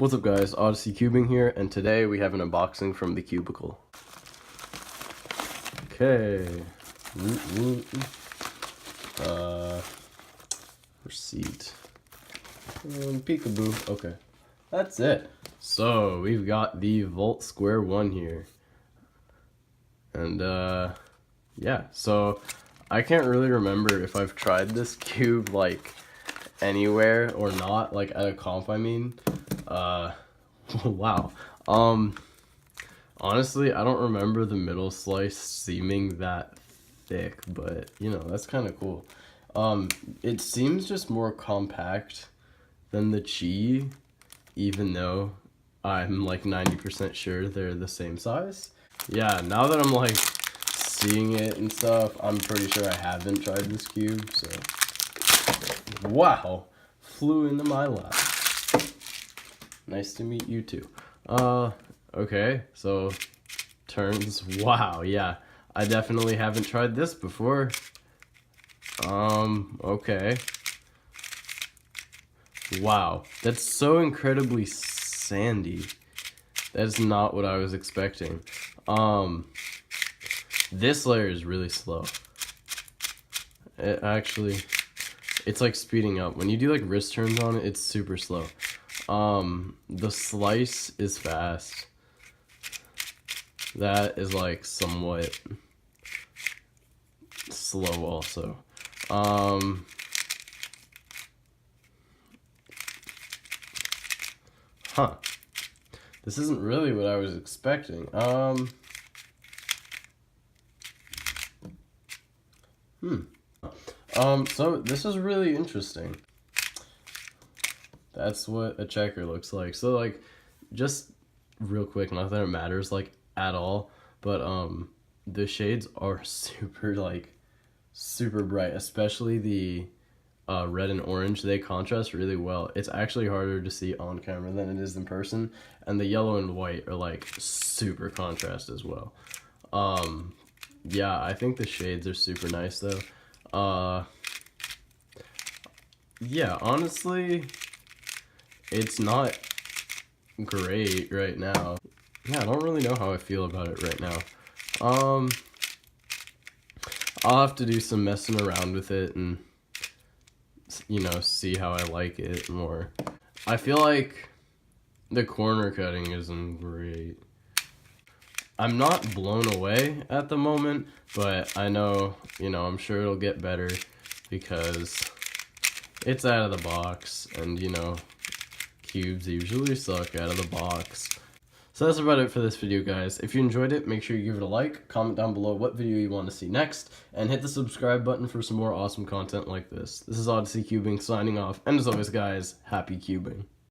What's up guys, Odyssey cubing here, and today we have an unboxing from the cubicle. Okay. Receipt. Peekaboo. Okay. That's it. So, we've got the Volt Square-1 here. And, yeah. So, I can't really remember if I've tried this cube, like, anywhere or not, like, at a comp, I mean. Wow. Honestly, I don't remember the middle slice seeming that thick, but, you know, that's kind of cool. It seems just more compact than the Chi, even though I'm like 90% sure they're the same size. Yeah, now that I'm like seeing it and stuff, I'm pretty sure I haven't tried this cube, so. Wow, flew into my lap. Nice to meet you too. Okay, so turns. Wow, yeah, I definitely haven't tried this before. Okay. Wow, that's so incredibly sandy. That's not what I was expecting. This layer is really slow. It's like speeding up. When you do like wrist turns on it, it's super slow. The slice is fast. That is like somewhat slow also. Huh. This isn't really what I was expecting. So this is really interesting. That's what a checker looks like. So like, just real quick, not that it matters like at all, but the shades are super bright, especially the red and orange. They contrast really well. It's actually harder to see on camera than it is in person, and the yellow and white are like super contrast as well. Yeah, I think the shades are super nice though. Yeah, honestly, it's not great right now. Yeah, I don't really know how I feel about it right now. I'll have to do some messing around with it and, you know, see how I like it more. I feel like the corner cutting isn't great. I'm not blown away at the moment, but I know, you know, I'm sure it'll get better because it's out of the box, and, you know, cubes usually suck out of the box. So that's about it for this video, guys. If you enjoyed it, make sure you give it a like, comment down below what video you want to see next, and hit the subscribe button for some more awesome content like this. This is Odyssey Cubing signing off, and as always, guys, happy cubing.